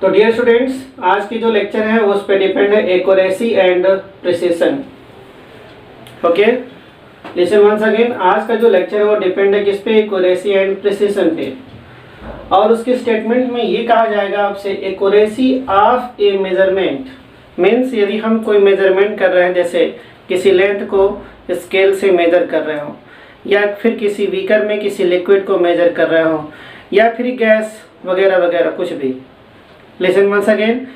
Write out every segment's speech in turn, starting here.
तो dear students, आज की जो लेक्चर है उस पे डिपेंड है accuracy and precision. Okay, listen once again. आज का जो लेक्चर है वो डिपेंड है किस पे? एक्यूरेसी एंड प्रिसिशन पे। और उसके स्टेटमेंट में ये कहा जाएगा आपसे, accuracy of a measurement means यदि हम कोई मेजरमेंट कर रहे हैं, जैसे किसी लेंथ को स्केल से मेजर कर रहे हो, या फिर किसी बीकर में किसी लिक्विड को मेजर कर रहे हो, या फिर गैस वगैरह वगैरह कुछ भी। Listen once again.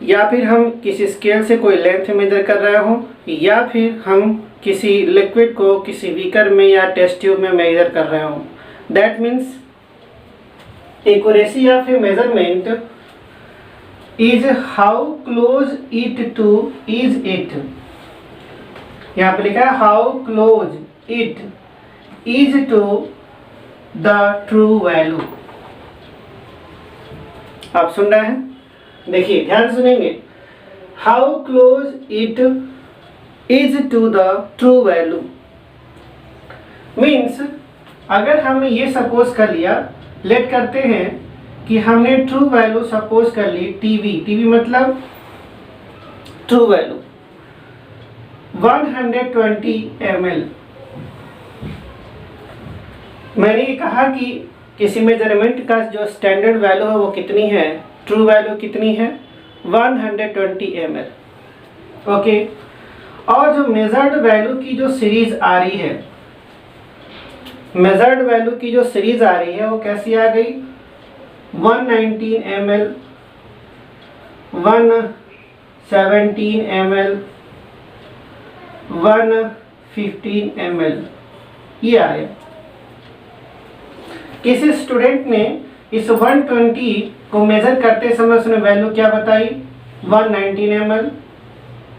या फिर हम किसी स्केल से कोई लेंथ मेजर कर रहे हो, या फिर हम किसी लिक्विड को किसी बीकर में या टेस्ट ट्यूब में मेजर कर रहे हो। That means accuracy of a measurement is how close it to is it. यहाँ पे लिखा है how close it is to the true value. आप सुन रहे हैं? देखिए, ध्यान से सुनेंगे। How close it is to the true value means अगर हमने ये सपोज कर लिया, लेट करते हैं कि हमने ट्रू वैल्यू सपोज कर ली टीवी मतलब ट्रू वैल्यू 120 ml। मैंने ये कहा कि किसी मेजरमेंट का जो स्टैंडर्ड वैल्यू है वो कितनी है, ट्रू वैल्यू कितनी है, 120 ml। ओके, और जो मेजर्ड वैल्यू की जो सीरीज आ रही है, मेजर्ड वैल्यू की जो सीरीज आ रही है वो कैसी आ गई? 119 ml, 117 ml, 115 ml, ये आया। किसी स्टूडेंट ने इस 120 को मेजर करते समय उसने वैल्यू क्या बताई? 119 ml,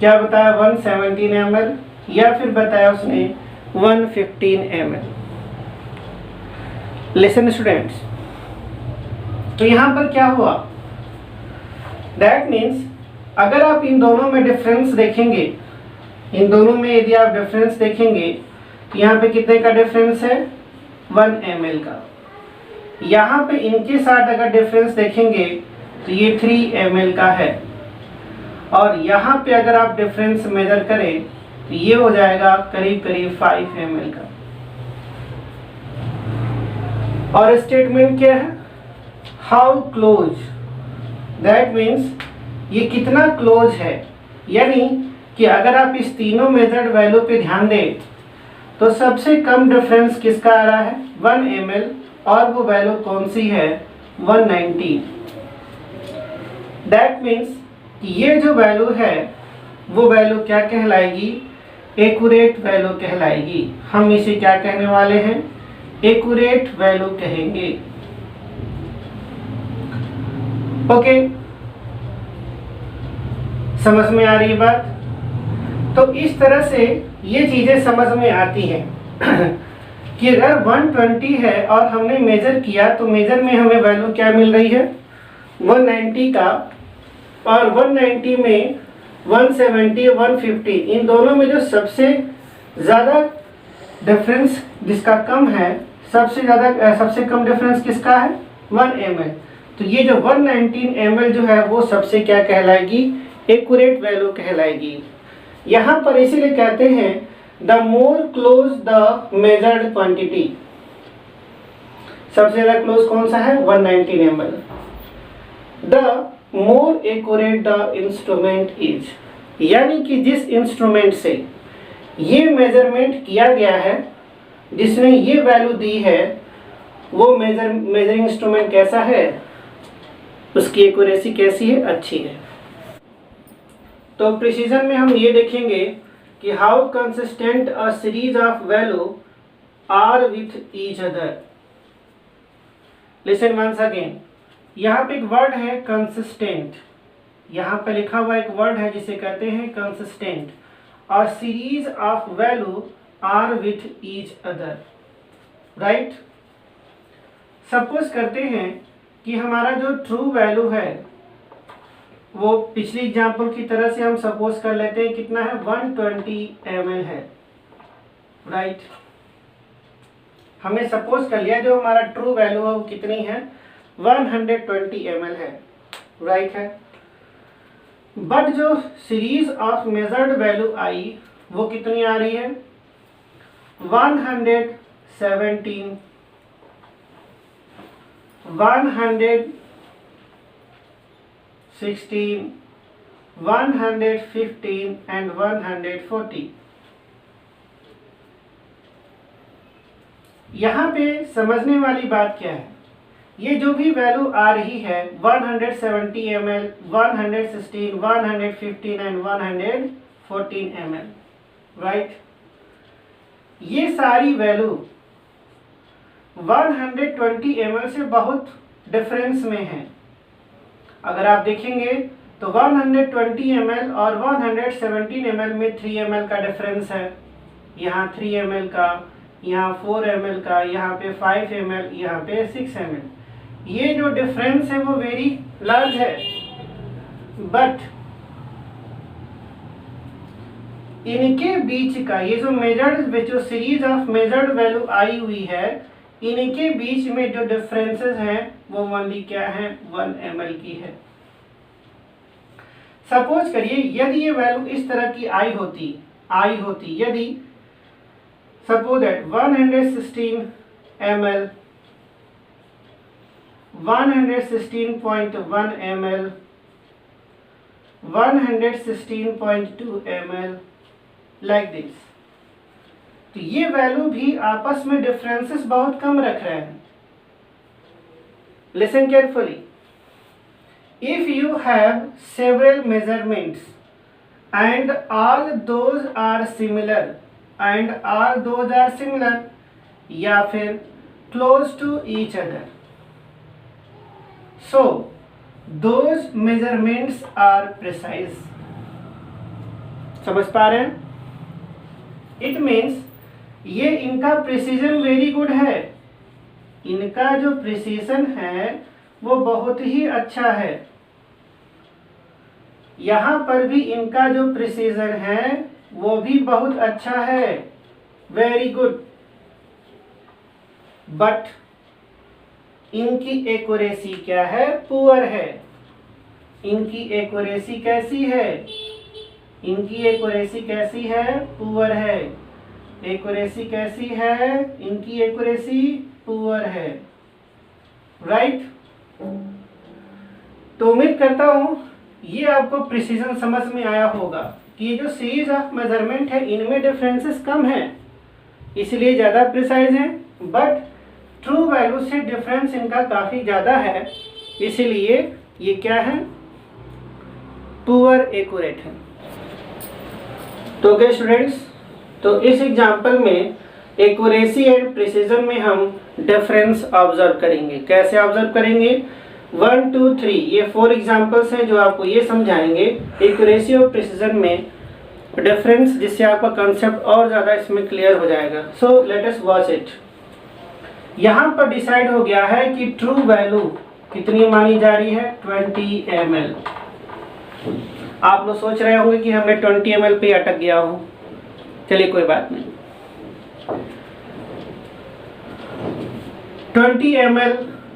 क्या बताया? 117 ml, या फिर बताया उसने 115 ml। लिसन स्टूडेंट्स, तो यहाँ पर क्या हुआ? दैट मीन्स अगर आप इन दोनों में डिफरेंस देखेंगे, इन दोनों में यदि आप डिफरेंस देखेंगे, यहाँ पे कितने का डिफरेंस है? 1 ml का। यहाँ पे इनके साथ अगर डिफरेंस देखेंगे तो ये 3 ml का है, और यहाँ पे अगर आप डिफरेंस मेजर करें तो ये हो जाएगा करीब करीब 5 ml का। और स्टेटमेंट क्या है? हाउ क्लोज, दैट मीन्स ये कितना क्लोज है। यानी कि अगर आप इस तीनों मेथड वैल्यू पे ध्यान दें तो सबसे कम डिफरेंस किसका आ रहा है? 1 ml, और वो वैल्यू कौन सी है? 190। दैट मीन्स ये जो वैल्यू है वो वैल्यू क्या कहलाएगी? एक्यूरेट वैल्यू कहलाएगी। हम इसे क्या कहने वाले हैं? एक्यूरेट वैल्यू कहेंगे। ओके, समझ में आ रही है बात? तो इस तरह से ये चीजें समझ में आती हैं कि अगर 120 है और हमने मेजर किया तो मेजर में हमें वैल्यू क्या मिल रही है? 190 का, और 190 में 170, 150, इन दोनों में जो सबसे ज़्यादा डिफरेंस जिसका कम है, सबसे कम डिफरेंस किसका है? 1 ml। तो ये जो 119 ml जो है वो सबसे क्या कहलाएगी? एक्यूरेट वैल्यू कहलाएगी। यहाँ पर इसीलिए कहते हैं the more close the measured quantity. सबसे ज्यादा क्लोज कौन सा है? 119 ml। The more accurate the instrument is, यानी कि जिस इंस्ट्रूमेंट से ये मेजरमेंट किया गया है, जिसने ये वैल्यू दी है, वो मेजरिंग इंस्ट्रूमेंट कैसा है, उसकी एक्यूरेसी कैसी है? अच्छी है। तो प्रिसीजन में हम ये देखेंगे कि how consistent a series of value are with each other. Listen once again. यहाँ पे एक वर्ड है कंसिस्टेंट, यहाँ पे लिखा हुआ एक वर्ड है जिसे कहते हैं consistent. A series of value are with each other, right. Suppose करते हैं कि हमारा जो ट्रू वैल्यू है वो पिछली एग्जांपल की तरह से हम सपोज कर लेते हैं कितना है? 120 ml है, राइट। हमने सपोज कर लिया जो हमारा ट्रू वैल्यू है वो कितनी है? 120 ml है। राइट है। बट जो सीरीज ऑफ मेजर्ड वैल्यू आई वो कितनी आ रही है, 117, 116, 115 एंड 140। यहाँ पे समझने वाली बात क्या है, ये जो भी वैल्यू आ रही है 170 ml, 116, 115 एंड 114 ml, राइट, ये सारी वैल्यू 120 ml से बहुत डिफरेंस में है। अगर आप देखेंगे तो 120 ml और 117 ml में 3 ml का डिफरेंस है, यहाँ 3 ml का, यहाँ 4 ml का, यहाँ पे 5 ml, यहाँ पे 6 ml। ये जो डिफरेंस है वो वेरी लार्ज है। बट इनके बीच का ये जो मेजर्ड, जो सीरीज ऑफ मेजर्ड वैल्यू आई हुई है, इनके बीच में जो डिफरेंसेस हैं वो ओनली क्या है, 1 ml की है। सपोज करिए यदि ये वैल्यू इस तरह की आई होती, यदि suppose that 116 ml, 116.1 ml, 116.2 ml, like this, तो ये वैल्यू भी आपस में डिफरेंसेस बहुत कम रख रहे हैं। Listen carefully, if you have several measurements and all those are similar या फिर close to each other, so those measurements are precise। समझ पा रहे हैं? It means ये इनका प्रिसीजन वेरी गुड है, इनका जो प्रिसीजन है वो बहुत ही अच्छा है। यहाँ पर भी इनका जो प्रिसीजन है वो भी बहुत अच्छा है, वेरी गुड। बट इनकी एक्यूरेसी क्या है, पुअर है। इनकी एक्यूरेसी कैसी है, इनकी एक्यूरेसी कैसी है, पुअर है। एक्यूरेसी कैसी है, इनकी एक्यूरेसी पुअर है, राइट। तो उम्मीद करता हूं ये आपको प्रिसीजन समझ में आया होगा कि ये जो सीरीज ऑफ मेजरमेंट है इनमें डिफरेंसेस कम हैं, इसलिए ज़्यादा प्रिसाइज हैं, बट ट्रू वैल्यू से डिफरेंस इनका काफ़ी ज़्यादा है, इसलिए ये क्या है, पुअर एक्यूरेट है। तो ओके स्टूडेंट्स, तो इस एग्जाम्पल में एक्यूरेसी एंड प्रिसीजन में हम डिफरेंस ऑब्जर्व करेंगे। कैसे ऑब्जर्व करेंगे, 1 2 3 ये 4 एग्जाम्पल्स हैं जो आपको ये समझाएंगे एक्यूरेसी और प्रिसीजन में डिफरेंस, जिससे आपका कंसेप्ट और ज़्यादा इसमें क्लियर हो जाएगा। So let us watch it. यहाँ पर डिसाइड हो गया है कि ट्रू वैल्यू कितनी मानी जा रही है, 20 ml। आप लोग सोच रहे होंगे कि हमने 20 ml पे अटक गया हूँ, चलिए कोई बात नहीं। 20 ml,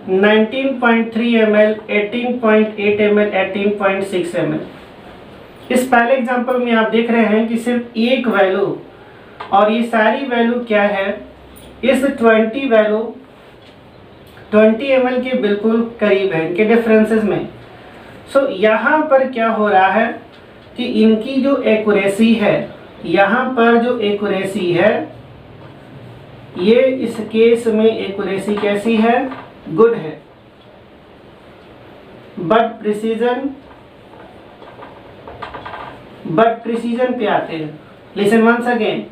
19.3 ml, 18.8 ml, 18.6 ml। इस पहले एग्जांपल में आप देख रहे हैं कि सिर्फ एक वैल्यू और ये सारी वैल्यू क्या है, इस 20 वैल्यू 20 ml के बिल्कुल करीब है इनके डिफरेंसेस में। सो यहाँ पर क्या हो रहा है कि इनकी जो एक्यूरेसी है, यहाँ पर जो एक्यूरेसी है, ये इस केस में एक्यूरेसी कैसी है, गुड है। बट प्रिसीजन पे आते हैं। लिसन वंस अगेन,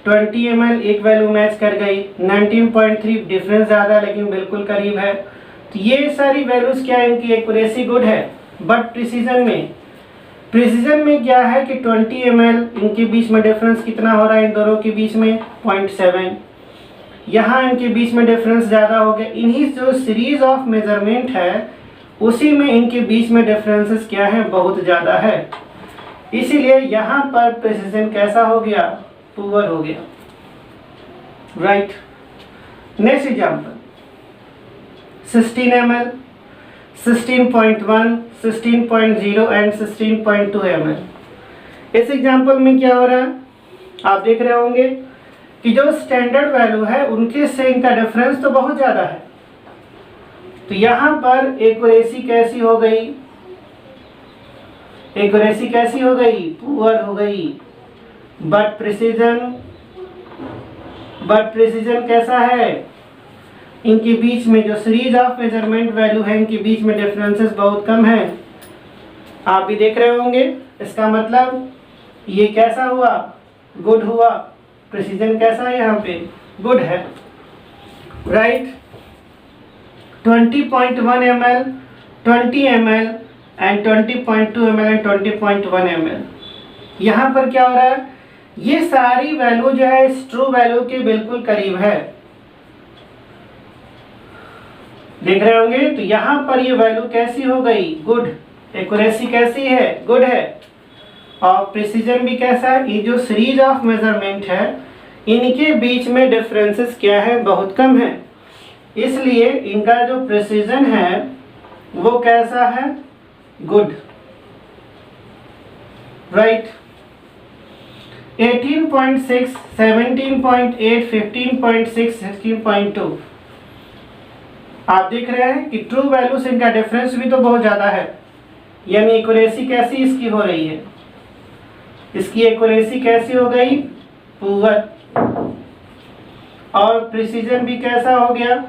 20 ml एक वैल्यू मैच कर गई, 19.3 डिफरेंस ज़्यादा लेकिन बिल्कुल करीब है। तो ये सारी वैल्यूज क्या है, इनकी एक्यूरेसी गुड है। बट प्रिसीजन में क्या है कि 20 ml इनके बीच में डिफरेंस कितना हो रहा है, इन दोनों के बीच में 0.7। यहाँ इनके बीच में डिफरेंस ज़्यादा हो गया। इन्हीं जो सीरीज ऑफ मेजरमेंट है उसी में इनके बीच में डिफरेंसेस क्या है, बहुत ज़्यादा है, इसीलिए यहाँ पर प्रिसीजन कैसा हो गया, पुअर हो गया, right. Next example, 16 ml, 16.1, 16.0 and 16.2 ml। इस एग्जाम्पल में क्या हो रहा है, आप देख रहे होंगे कि जो स्टैंडर्ड वैल्यू है उनके से इनका डिफरेंस तो बहुत ज़्यादा है। तो यहाँ पर एक्यूरेसी कैसी हो गई, एक्यूरेसी कैसी हो गई, पुअर हो गई। बट प्रिसीजन कैसा है, इनके बीच में जो सीरीज ऑफ मेजरमेंट वैल्यू है इनके बीच में डिफरेंसेस बहुत कम है। आप भी देख रहे होंगे, इसका मतलब ये कैसा हुआ, गुड हुआ। प्रिसीजन कैसा है, यहाँ पे गुड है, right. 20.1 ml, 20 ml and 20.2 ml and 20.1 ml। यहाँ पर क्या हो रहा है, ये सारी वैल्यू जो है इस ट्रू वैल्यू के बिल्कुल करीब है, देख रहे होंगे। तो यहाँ पर ये वैल्यू कैसी हो गई, गुड। एक्यूरेसी कैसी है, गुड है। और प्रिसीजन भी कैसा है, ये जो सीरीज ऑफ मेजरमेंट है इनके बीच में डिफरेंसेस क्या है, बहुत कम है, इसलिए इनका जो प्रिसीजन है वो कैसा है, गुड, राइट। 18.6, 17.8, 15.6, 16.2 आप देख रहे हैं कि ट्रू वैल्यू से इनका डिफरेंस भी तो बहुत ज़्यादा है, यानी एक्यूरेसी कैसी इसकी हो रही है, इसकी एक्यूरेसी कैसी हो गई, पुअर। और प्रिसीजन भी कैसा हो गया।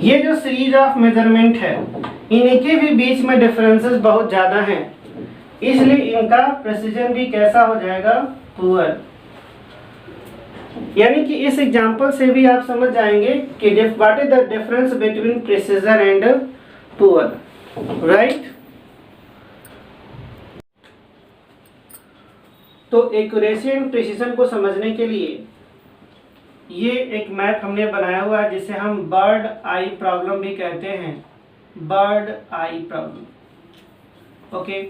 ये जो सीरीज ऑफ मेजरमेंट है इनके भी बीच में डिफरेंसेस बहुत ज़्यादा हैं, इसलिए इनका प्रिसीजन भी कैसा हो जाएगा, पुअर। यानी कि इस एग्जांपल से भी आप समझ जाएंगे कि what is the difference between precision and poor, right. तो एक्यूरेसी एंड प्रिसीजन को समझने के लिए ये एक मैप हमने बनाया हुआ है जिसे हम बर्ड आई प्रॉब्लम भी कहते हैं, बर्ड आई प्रॉब्लम। ओके,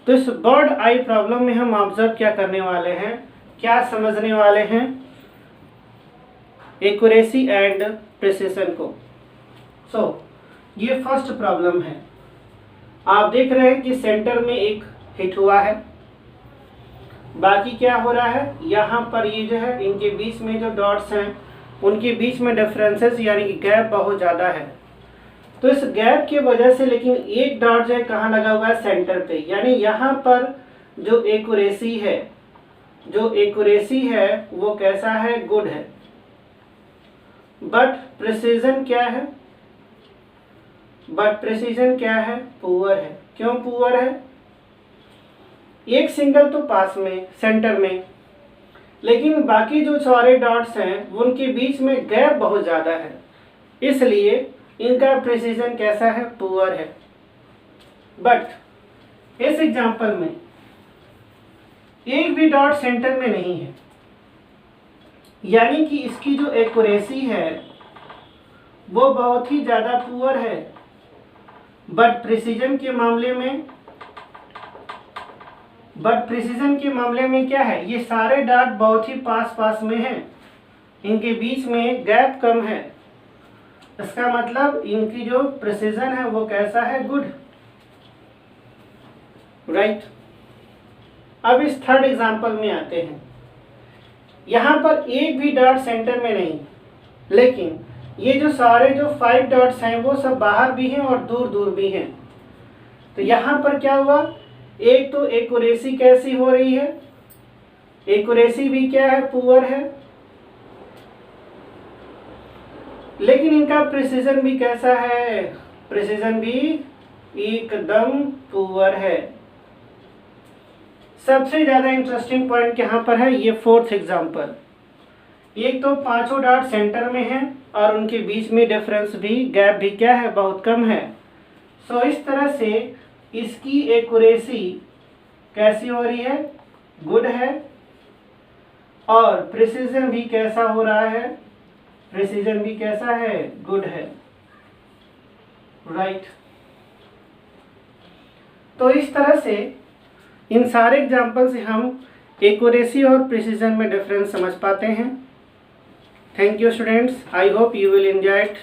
तो इस बर्ड आई प्रॉब्लम में हम ऑब्जर्व क्या करने वाले हैं, क्या समझने वाले हैं, एक्यूरेसी एंड प्रिसीजन को। ये फर्स्ट प्रॉब्लम है। आप देख रहे हैं कि सेंटर में एक हिट हुआ है, बाकी क्या हो रहा है, यहाँ पर ये जो है इनके बीच में जो डॉट्स हैं उनके बीच में डिफरेंसेस यानी कि गैप बहुत ज़्यादा है। तो इस गैप की वजह से लेकिन एक डॉट जो है कहाँ लगा हुआ है, सेंटर पे, यानी यहाँ पर जो एक्यूरेसी है, जो एक्यूरेसी है वो कैसा है, गुड है। बट प्रिसीजन क्या है, बट प्रिसीजन क्या है, पुअर है। क्यों पुअर है, एक सिंगल तो पास में सेंटर में, लेकिन बाकी जो सारे डॉट्स हैं उनके बीच में गैप बहुत ज़्यादा है, इसलिए इनका प्रिसीजन कैसा है, पुअर है। बट इस एग्जांपल में एक भी डॉट सेंटर में नहीं है, यानी कि इसकी जो एक्यूरेसी है वो बहुत ही ज़्यादा पुअर है। बट प्रिसीजन के मामले में क्या है, ये सारे डॉट बहुत ही पास पास में हैं, इनके बीच में गैप कम है, इसका मतलब इनकी जो प्रिसीजन है वो कैसा है, गुड, राइट। अब इस थर्ड एग्जांपल में आते हैं। यहाँ पर एक भी डॉट सेंटर में नहीं, लेकिन ये जो सारे जो 5 डॉट्स हैं वो सब बाहर भी हैं और दूर दूर भी हैं। तो यहाँ पर क्या हुआ, एक तो एक्यूरेसी कैसी हो रही है, एक्यूरेसी भी क्या है, पुअर है, लेकिन इनका प्रिसीजन भी कैसा है, प्रिसीजन भी एकदम पुअर है। सबसे ज़्यादा इंटरेस्टिंग पॉइंट यहाँ पर है ये फोर्थ एग्जांपल। एक तो पांचों डॉट सेंटर में हैं और उनके बीच में डिफरेंस भी, गैप भी क्या है, बहुत कम है। सो इस तरह से इसकी एक्यूरेसी कैसी हो रही है, गुड है, और प्रिसीजन भी कैसा हो रहा है, प्रिसीजन भी कैसा है, गुड है, राइट। तो इस तरह से इन सारे एग्जाम्पल से हम एक्यूरेसी और प्रिसीजन में डिफरेंस समझ पाते हैं। Thank you students, I hope you will enjoy it.